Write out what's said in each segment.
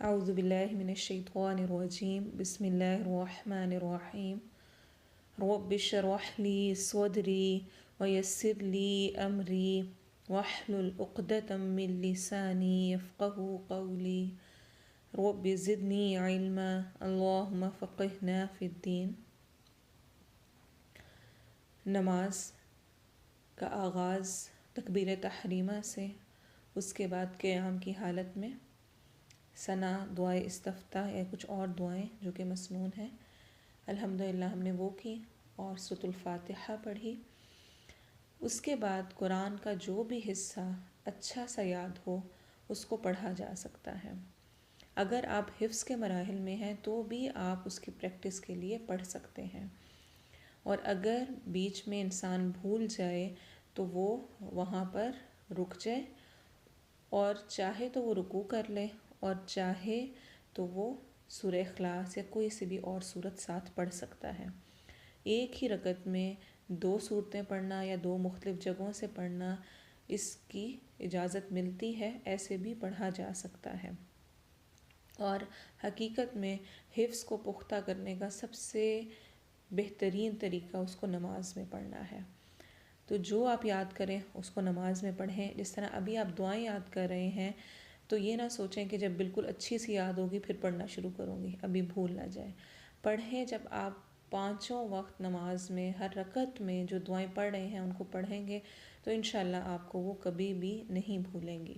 اعوذ باللہ من الشیطان الرجیم بسم اللہ الرحمن الرحیم رب اشرح لی صدری ویسر لی امری واحلل عقدۃ من لسانی یفقہوا قولی رب زدنی علما اللہم فقہنا فی الدین۔ نماز کا آغاز تکبیر تحریمہ سے، اس کے بعد قیام کی حالت میں ثنا، دعائے استفتاح یا کچھ اور دعائیں جو کہ مسنون ہیں، الحمدللہ ہم نے وہ کی اور سورۃ الفاتحہ پڑھی۔ اس کے بعد قرآن کا جو بھی حصہ اچھا سا یاد ہو اس کو پڑھا جا سکتا ہے۔ اگر آپ حفظ کے مراحل میں ہیں تو بھی آپ اس کی پریکٹس کے لیے پڑھ سکتے ہیں، اور اگر بیچ میں انسان بھول جائے تو وہ وہاں پر رک جائے، اور چاہے تو وہ رکوع کر لے اور چاہے تو وہ سورہ اخلاص یا کوئی سی بھی اور سورت ساتھ پڑھ سکتا ہے۔ ایک ہی رکعت میں 2 سورتیں پڑھنا یا 2 مختلف جگہوں سے پڑھنا، اس کی اجازت ملتی ہے، ایسے بھی پڑھا جا سکتا ہے۔ اور حقیقت میں حفظ کو پختہ کرنے کا سب سے بہترین طریقہ اس کو نماز میں پڑھنا ہے۔ تو جو آپ یاد کریں اس کو نماز میں پڑھیں۔ جس طرح ابھی آپ دعائیں یاد کر رہے ہیں تو یہ نہ سوچیں کہ جب بالکل اچھی سی یاد ہوگی پھر پڑھنا شروع کروں گی، ابھی بھول نہ جائے۔ پڑھیں جب آپ 5 وقت نماز میں ہر رکعت میں جو دعائیں پڑھ رہے ہیں ان کو پڑھیں گے تو انشاءاللہ آپ کو وہ کبھی بھی نہیں بھولیں گی۔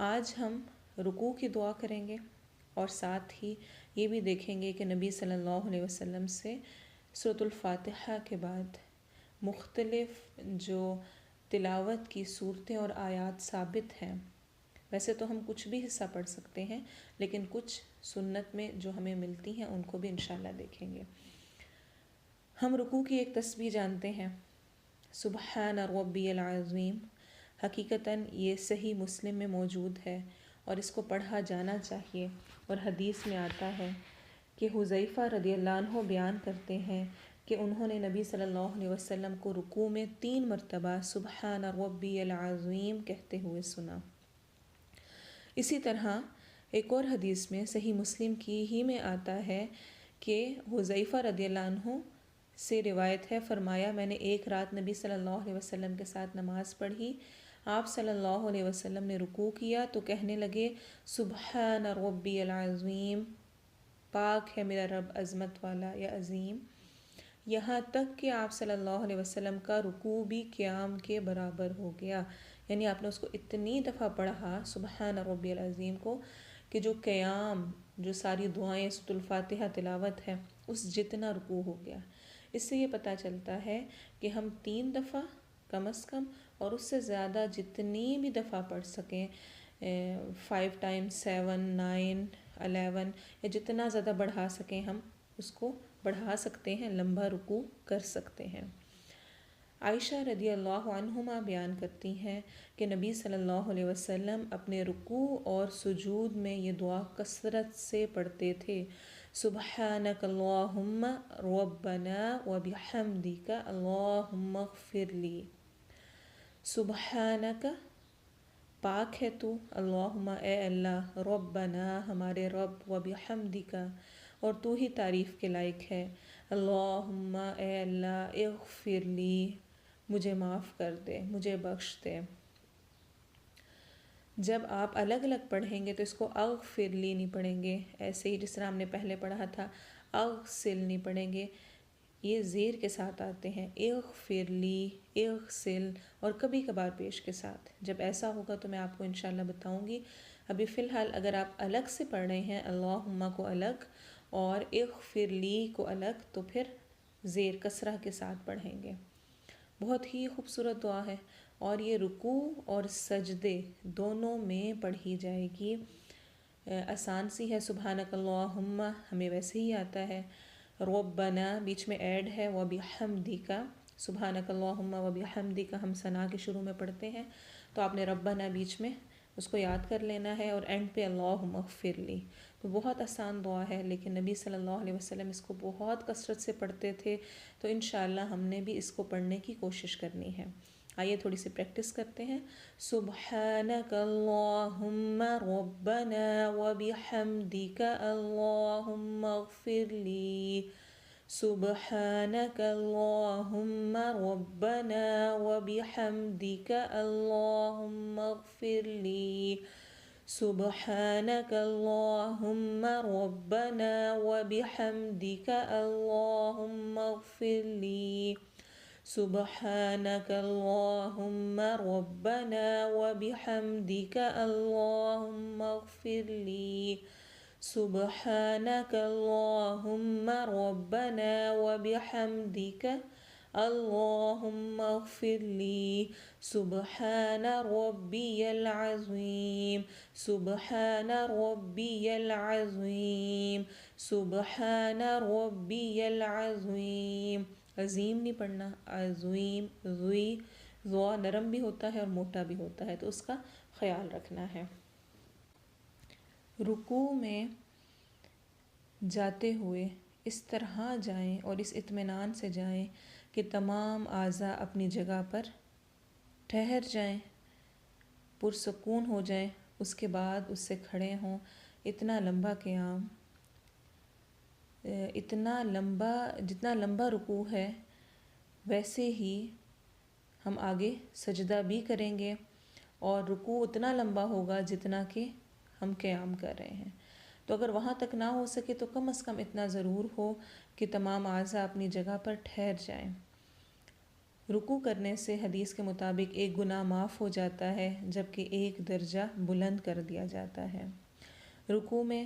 آج ہم رکوع کی دعا کریں گے اور ساتھ ہی یہ بھی دیکھیں گے کہ نبی صلی اللہ علیہ وسلم سے سورۃ الفاتحہ کے بعد مختلف جو تلاوت کی صورتیں اور آیات ثابت ہیں۔ ویسے تو ہم کچھ بھی حصہ پڑھ سکتے ہیں، لیکن کچھ سنت میں جو ہمیں ملتی ہیں ان کو بھی انشاءاللہ دیکھیں گے۔ ہم رکوع کی ایک تسبیح جانتے ہیں، سبحان ربی العظیم۔ حقیقتاً یہ صحیح مسلم میں موجود ہے اور اس کو پڑھا جانا چاہیے، اور حدیث میں آتا ہے کہ حذیفہ رضی اللہ عنہ بیان کرتے ہیں کہ انہوں نے نبی صلی اللہ علیہ وسلم کو رکوع میں 3 مرتبہ سبحان ربی العظیم کہتے ہوئے سنا۔ اسی طرح ایک اور حدیث میں صحیح مسلم کی ہی میں آتا ہے کہ حذیفہ رضی اللہ عنہ سے روایت ہے، فرمایا میں نے ایک رات نبی صلی اللہ علیہ وسلم کے ساتھ نماز پڑھی، آپ صلی اللہ علیہ وسلم نے رکوع کیا تو کہنے لگے سبحان ربی العظیم، پاک ہے میرا رب عظمت والا یا عظیم، یہاں تک کہ آپ صلی اللہ علیہ وسلم کا رکوع بھی قیام کے برابر ہو گیا۔ یعنی آپ نے اس کو اتنی دفعہ پڑھا سبحان ربی العظیم کو کہ جو قیام، جو ساری دعائیں سورۃ الفاتحہ تلاوت ہے، اس جتنا رکوع ہو گیا۔ اس سے یہ پتہ چلتا ہے کہ ہم 3 دفعہ کم از کم، اور اس سے زیادہ جتنی بھی دفعہ پڑھ سکیں، 5 ٹائمز 7 9 11، یا جتنا زیادہ بڑھا سکیں ہم اس کو بڑھا سکتے ہیں، لمبا رکوع کر سکتے ہیں۔ عائشہ رضی اللہ عنہما بیان کرتی ہیں کہ نبی صلی اللہ علیہ وسلم اپنے رکوع اور سجود میں یہ دعا کثرت سے پڑھتے تھے، سبحانک اللہم ربنا وبحمدک اللہم اغفر لی۔ سبحانک، پاک ہے تو، اللہم اے اللہ، ربنا ہمارے رب، وبحمدک اور تو ہی تعریف کے لائق ہے، اللہم اے اللہ، اغفر لی مجھے معاف کر دے، مجھے بخش دے۔ جب آپ الگ الگ پڑھیں گے تو اس کو اغفر لی نہیں پڑھیں گے، ایسے ہی جس طرح ہم نے پہلے پڑھا تھا اغسل نہیں پڑھیں گے، یہ زیر کے ساتھ آتے ہیں، اغفر لی، اغسل، اور کبھی کبھار پیش کے ساتھ۔ جب ایسا ہوگا تو میں آپ کو انشاءاللہ بتاؤں گی۔ ابھی فی الحال اگر آپ الگ سے پڑھ رہے ہیں، اللہم کو الگ اور اغفر لی کو الگ، تو پھر زیر کسرہ کے ساتھ پڑھیں گے۔ بہت ہی خوبصورت دعا ہے، اور یہ رکوع اور سجدے دونوں میں پڑھی جائے گی۔ آسان سی ہے، سبحانک اللہم ہمیں ویسے ہی آتا ہے، ربنا بیچ میں ایڈ ہے، وبحمدک، سبحانک اللہم وبحمدک ہم ثنا کے شروع میں پڑھتے ہیں، تو آپ نے ربنا بیچ میں اس کو یاد کر لینا ہے، اور اینڈ پہ اللہم اغفر لی۔ تو بہت آسان دعا ہے، لیکن نبی صلی اللہ علیہ وسلم اس کو بہت کثرت سے پڑھتے تھے، تو انشاءاللہ ہم نے بھی اس کو پڑھنے کی کوشش کرنی ہے۔ آئیے تھوڑی سی پریکٹس کرتے ہیں. سبحانک اللہم ربنا وبحمدک اللہم اغفر لی. سبحانک اللہم ربنا وبحمدک اللہم اغفر لی. سبحانک اللہم ربنا وبحمدک اللہم اغفر لی. سبحانک اللہم ربنا وبحمدک اللہم اغفر لی. سبحانک اللہم ربنا وبحمدک اللہم اغفر لی. سبحان ربی العظیم. سبحان ربی العظیم. سبحان ربی العظیم. عظیم نہیں پڑھنا، عظیم. ضوا نرم بھی ہوتا ہے اور موٹا بھی ہوتا ہے، تو اس کا خیال رکھنا ہے. رکوع میں جاتے ہوئے اس طرح جائیں اور اس اطمینان سے جائیں کہ تمام اعضاء اپنی جگہ پر ٹھہر جائیں، پرسکون ہو جائیں. اس کے بعد اس سے کھڑے ہوں. اتنا لمبا قیام، اتنا لمبا، جتنا لمبا رکوع ہے ویسے ہی ہم آگے سجدہ بھی کریں گے، اور رکوع اتنا لمبا ہوگا جتنا کہ ہم قیام کر رہے ہیں. تو اگر وہاں تک نہ ہو سکے تو کم از کم اتنا ضرور ہو کہ تمام اعضاء اپنی جگہ پر ٹھہر جائیں. رکوع کرنے سے حدیث کے مطابق ایک گناہ معاف ہو جاتا ہے، جبکہ ایک درجہ بلند کر دیا جاتا ہے. رکوع میں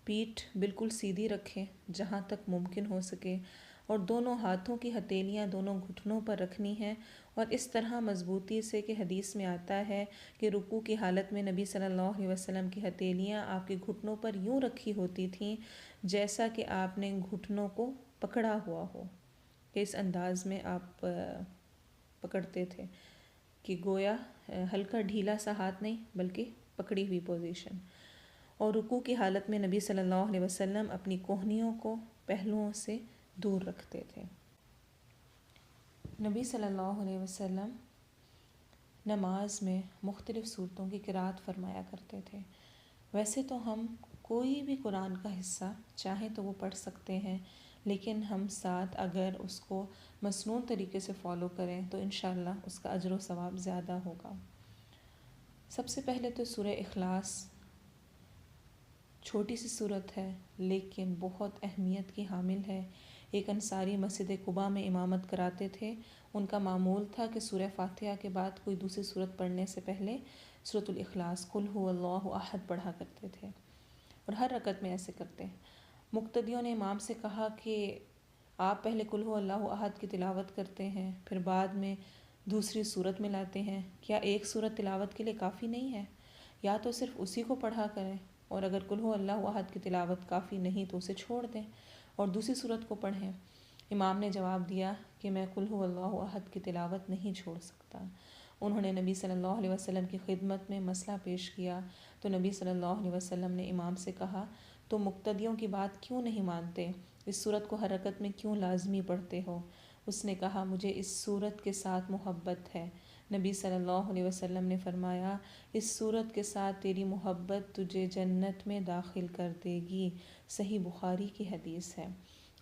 پیٹھ بالکل سیدھی رکھیں جہاں تک ممکن ہو سکے، اور دونوں ہاتھوں کی ہتھیلیاں دونوں گھٹنوں پر رکھنی ہیں، اور اس طرح مضبوطی سے کہ حدیث میں آتا ہے کہ رکوع کی حالت میں نبی صلی اللہ علیہ وسلم کی ہتھیلیاں آپ کے گھٹنوں پر یوں رکھی ہوتی تھیں جیسا کہ آپ نے گھٹنوں کو پکڑا ہوا ہو، کہ اس انداز میں آپ پکڑتے تھے کہ گویا ہلکا ڈھیلا سا ہاتھ نہیں بلکہ پکڑی ہوئی پوزیشن. اور رکوع کی حالت میں نبی صلی اللہ علیہ وسلم اپنی کوہنیوں کو پہلوؤں سے دور رکھتے تھے. نبی صلی اللہ علیہ وسلم نماز میں مختلف صورتوں کی قرأت فرمایا کرتے تھے. ویسے تو ہم کوئی بھی قرآن کا حصہ چاہیں تو وہ پڑھ سکتے ہیں، لیکن ہم ساتھ اگر اس کو مسنون طریقے سے فالو کریں تو انشاءاللہ اس کا اجر و ثواب زیادہ ہوگا. سب سے پہلے تو سورہ اخلاص چھوٹی سی صورت ہے لیکن بہت اہمیت کی حامل ہے. ایک انصاری مسجد قباء میں امامت کراتے تھے. ان کا معمول تھا کہ سورہ فاتحہ کے بعد کوئی دوسری صورت پڑھنے سے پہلے سورۃ الاخلاص قل هو اللہ احد پڑھا کرتے تھے، اور ہر رکعت میں ایسے کرتے ہیں. مقتدیوں نے امام سے کہا کہ آپ پہلے قل هو اللہ احد کی تلاوت کرتے ہیں پھر بعد میں دوسری صورت میں لاتے ہیں، کیا ایک صورت تلاوت کے لیے کافی نہیں ہے؟ یا تو صرف اسی کو پڑھا کریں، اور اگر قل هو اللہ احد کی تلاوت کافی نہیں تو اسے چھوڑ دیں اور دوسری صورت کو پڑھیں. امام نے جواب دیا کہ میں قل هو اللہ احد کی تلاوت نہیں چھوڑ سکتا. انہوں نے نبی صلی اللہ علیہ وسلم کی خدمت میں مسئلہ پیش کیا تو نبی صلی اللہ علیہ وسلم نے امام سے کہا تو مقتدیوں کی بات کیوں نہیں مانتے؟ اس صورت کو ہر رکعت میں کیوں لازمی پڑھتے ہو؟ اس نے کہا مجھے اس صورت کے ساتھ محبت ہے. نبی صلی اللہ علیہ وسلم نے فرمایا اس صورت کے ساتھ تیری محبت تجھے جنت میں داخل کر دے گی. صحیح بخاری کی حدیث ہے.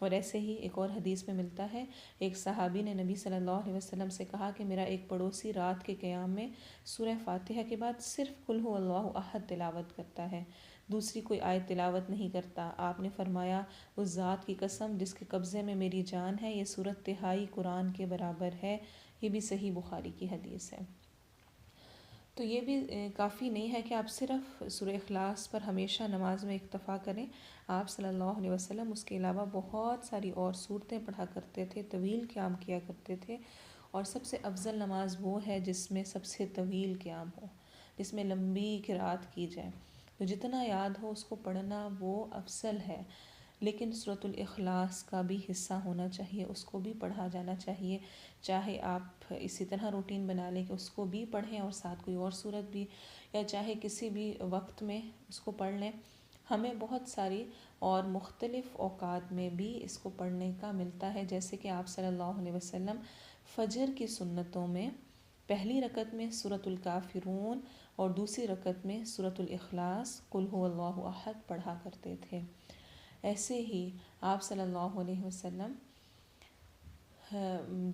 اور ایسے ہی ایک اور حدیث میں ملتا ہے، ایک صحابی نے نبی صلی اللہ علیہ وسلم سے کہا کہ میرا ایک پڑوسی رات کے قیام میں سورہ فاتحہ کے بعد صرف قل هو اللہ احد تلاوت کرتا ہے، دوسری کوئی آیت تلاوت نہیں کرتا. آپ نے فرمایا اس ذات کی قسم جس کے قبضے میں میری جان ہے، یہ صورت تہائی قرآن کے برابر ہے. یہ بھی صحیح بخاری کی حدیث ہے. تو یہ بھی کافی نہیں ہے کہ آپ صرف سورہ اخلاص پر ہمیشہ نماز میں اکتفا کریں. آپ صلی اللہ علیہ وسلم اس کے علاوہ بہت ساری اور صورتیں پڑھا کرتے تھے، طویل قیام کیا کرتے تھے، اور سب سے افضل نماز وہ ہے جس میں سب سے طویل قیام ہو، جس میں لمبی قرأت کی جائے. تو جتنا یاد ہو اس کو پڑھنا وہ افضل ہے، لیکن سورۃ الاخلاص کا بھی حصہ ہونا چاہیے، اس کو بھی پڑھا جانا چاہیے. چاہے آپ اسی طرح روٹین بنا لیں کہ اس کو بھی پڑھیں اور ساتھ کوئی اور صورت بھی، یا چاہے کسی بھی وقت میں اس کو پڑھ لیں. ہمیں بہت ساری اور مختلف اوقات میں بھی اس کو پڑھنے کا ملتا ہے، جیسے کہ آپ صلی اللہ علیہ وسلم فجر کی سنتوں میں پہلی رکعت میں سورۃ الکافرون اور دوسری رکعت میں سورۃ الاخلاص قل هو اللہ احد پڑھا کرتے تھے۔ ایسے ہی آپ صلی اللہ علیہ وسلم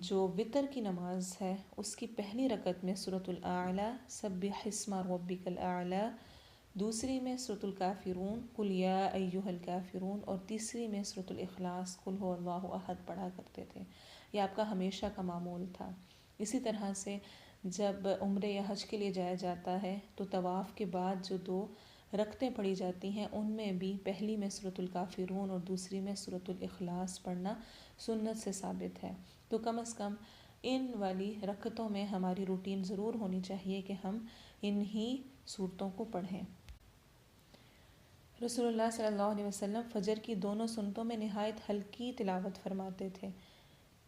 جو وطر کی نماز ہے اس کی پہلی رکعت میں سورۃ الاعلی سبح اسم ربک الاعلی، دوسری میں سورۃ الکافرون قل یا ایھا الکافرون اور تیسری میں سورۃ الاخلاص قل هو اللہ احد پڑھا کرتے تھے۔ یہ آپ کا ہمیشہ کا معمول تھا۔ اسی طرح سے جب عمرے یا حج کے لیے جایا جاتا ہے تو طواف کے بعد جو 2 رکعتیں پڑھی جاتی ہیں ان میں بھی پہلی میں سورۃ الکافرون اور دوسری میں سورۃ الاخلاص پڑھنا سنت سے ثابت ہے۔ تو کم از کم ان والی رکعتوں میں ہماری روٹین ضرور ہونی چاہیے کہ ہم انہی صورتوں کو پڑھیں۔ رسول اللہ صلی اللہ علیہ وسلم فجر کی دونوں سنتوں میں نہایت ہلکی تلاوت فرماتے تھے،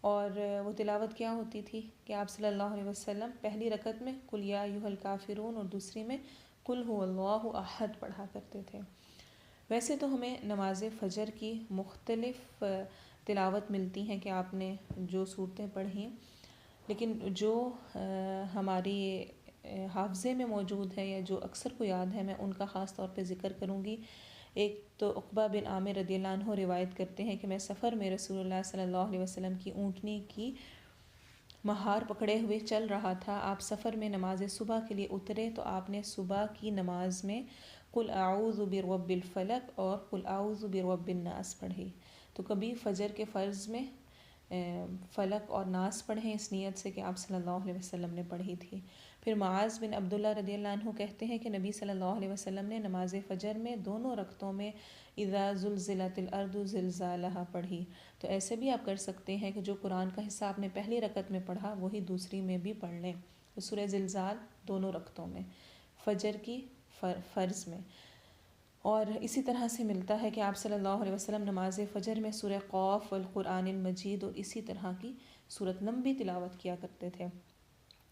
اور وہ تلاوت کیا ہوتی تھی کہ آپ صلی اللہ علیہ وسلم پہلی رکعت میں قل یا ایھا الکافرون اور دوسری میں قل هو اللہ احد پڑھا کرتے تھے۔ ویسے تو ہمیں نماز فجر کی مختلف تلاوت ملتی ہیں کہ آپ نے جو صورتیں پڑھیں، لیکن جو ہماری حافظے میں موجود ہے یا جو اکثر کو یاد ہے میں ان کا خاص طور پہ ذکر کروں گی۔ ایک تو عقبہ بن عامر رضی اللہ عنہ روایت کرتے ہیں کہ میں سفر میں رسول اللہ صلی اللہ علیہ وسلم کی اونٹنی کی مہار پکڑے ہوئے چل رہا تھا۔ آپ سفر میں نماز صبح کے لیے اترے تو آپ نے صبح کی نماز میں قل اعوذ برب الفلق اور قل اعوذ برب الناس پڑھی۔ تو کبھی فجر کے فرض میں فلق اور ناس پڑھیں اس نیت سے کہ آپ صلی اللہ علیہ وسلم نے پڑھی تھی۔ پھر معاذ بن عبداللہ رضی اللہ عنہ کہتے ہیں کہ نبی صلی اللہ علیہ وسلم نے نماز فجر میں دونوں رکعتوں میں اذا زلزلت الارض زلزالہا پڑھی۔ تو ایسے بھی آپ کر سکتے ہیں کہ جو قرآن کا حصہ آپ نے پہلی رکعت میں پڑھا وہی دوسری میں بھی پڑھ لیں۔ تو سورہ زلزال دونوں رکعتوں میں فجر کی فرض میں۔ اور اسی طرح سے ملتا ہے کہ آپ صلی اللہ علیہ وسلم نماز فجر میں سورہ قاف والقرآن المجید اور اسی طرح کی سورت لمبی تلاوت کیا کرتے تھے۔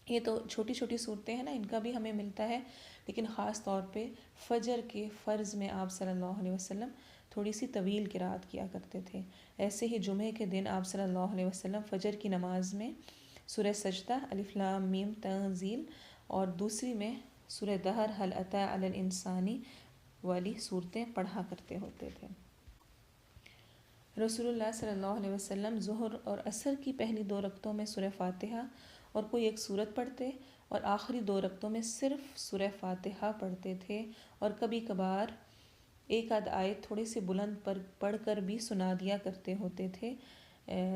یہ تو چھوٹی چھوٹی صورتیں ہیں نا، ان کا بھی ہمیں ملتا ہے، لیکن خاص طور پہ فجر کے فرض میں آپ صلی اللہ علیہ وسلم تھوڑی سی طویل قرات کیا کرتے تھے۔ ایسے ہی جمعے کے دن آپ صلی اللہ علیہ وسلم فجر کی نماز میں سورہ سجدہ الف لام میم تنزیل اور دوسری میں سورہ دہر هل اتی علی الانسان والی صورتیں پڑھا کرتے ہوتے تھے۔ رسول اللہ صلی اللہ علیہ وسلم ظہر اور عصر کی پہلی 2 رکعتوں میں سورہ فاتحہ اور کوئی ایک صورت پڑھتے اور آخری 2 رکعتوں میں صرف سورہ فاتحہ پڑھتے تھے، اور کبھی کبھار ایک آدھ آیت تھوڑی سی بلند پڑھ کر بھی سنا دیا کرتے ہوتے تھے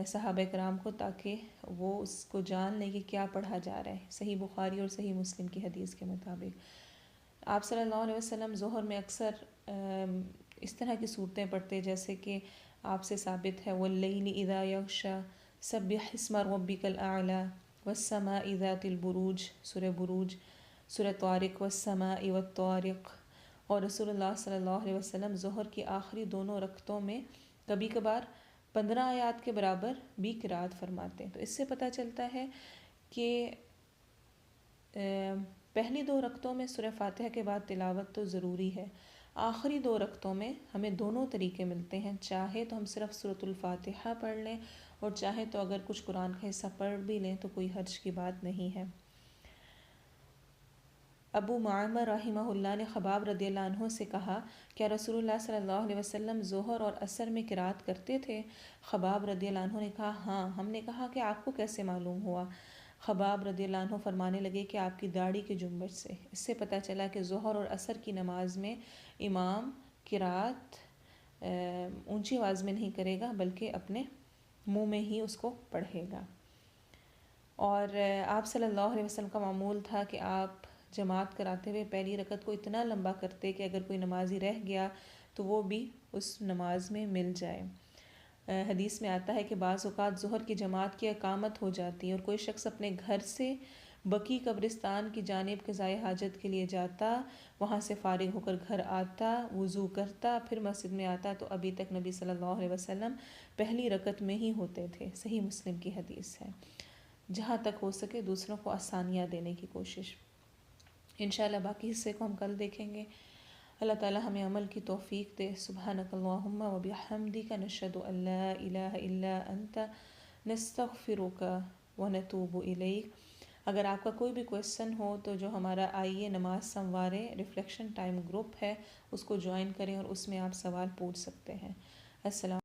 صحابہ کرام کو، تاکہ وہ اس کو جان لیں کہ کیا پڑھا جا رہا ہے۔ صحیح بخاری اور صحیح مسلم کی حدیث کے مطابق آپ صلی اللہ علیہ وسلم ظہر میں اکثر اس طرح کی صورتیں پڑھتے جیسے کہ آپ سے ثابت ہے واللیل اذا یغشی سبح اسم ربک الاعلی والسماء ذات البروج سورہ بروج، سورہ طارق والسماء والطارق۔ اور رسول اللہ صلی اللہ علیہ وسلم ظہر کی آخری دونوں رکعتوں میں کبھی کبھار 15 آیات کے برابر بھی قرات فرماتے ہیں۔ تو اس سے پتہ چلتا ہے کہ پہلی 2 رکعتوں میں سورہ فاتحہ کے بعد تلاوت تو ضروری ہے، آخری 2 رکعتوں میں ہمیں دونوں طریقے ملتے ہیں، چاہے تو ہم صرف سورۃ الفاتحہ پڑھ لیں اور چاہے تو اگر کچھ قرآن کا حصہ پڑھ بھی لیں تو کوئی حرج کی بات نہیں ہے۔ ابو معمر رحمہ اللہ نے خباب رضی اللہ عنہ سے کہا کیا رسول اللہ صلی اللہ علیہ وسلم ظہر اور عصر میں قرات کرتے تھے؟ خباب رضی اللہ عنہ نے کہا ہاں۔ ہم نے کہا کہ آپ کو کیسے معلوم ہوا؟ خباب رضی اللہ عنہ فرمانے لگے کہ آپ کی داڑھی کے جنبش سے۔ اس سے پتہ چلا کہ ظہر اور عصر کی نماز میں امام قرات اونچی آواز میں نہیں کرے گا بلکہ اپنے منہ میں ہی اس کو پڑھے گا۔ اور آپ صلی اللہ علیہ وسلم کا معمول تھا کہ آپ جماعت کراتے ہوئے پہلی رکعت کو اتنا لمبا کرتے کہ اگر کوئی نمازی رہ گیا تو وہ بھی اس نماز میں مل جائے۔ حدیث میں آتا ہے کہ بعض اوقات ظہر کی جماعت کی اقامت ہو جاتی اور کوئی شخص اپنے گھر سے بقیع قبرستان کی جانب قضائے حاجت کے لیے جاتا، وہاں سے فارغ ہو کر گھر آتا، وضو کرتا، پھر مسجد میں آتا تو ابھی تک نبی صلی اللہ علیہ وسلم پہلی رکعت میں ہی ہوتے تھے۔ صحیح مسلم کی حدیث ہے۔ جہاں تک ہو سکے دوسروں کو آسانیاں دینے کی کوشش۔ انشاءاللہ باقی حصے کو ہم کل دیکھیں گے۔ اللہ تعالی ہمیں عمل کی توفیق دے۔ سبحانک اللہم وبحمدک نشہد ان لا الہ الا انت نستغفرک ونتوب الیہ۔ اگر آپ کا کوئی بھی کویسچن ہو تو جو ہمارا آئیے نماز سنواریں ریفلیکشن ٹائم گروپ ہے اس کو جوائن کریں اور اس میں آپ سوال پوچھ سکتے ہیں۔ السلام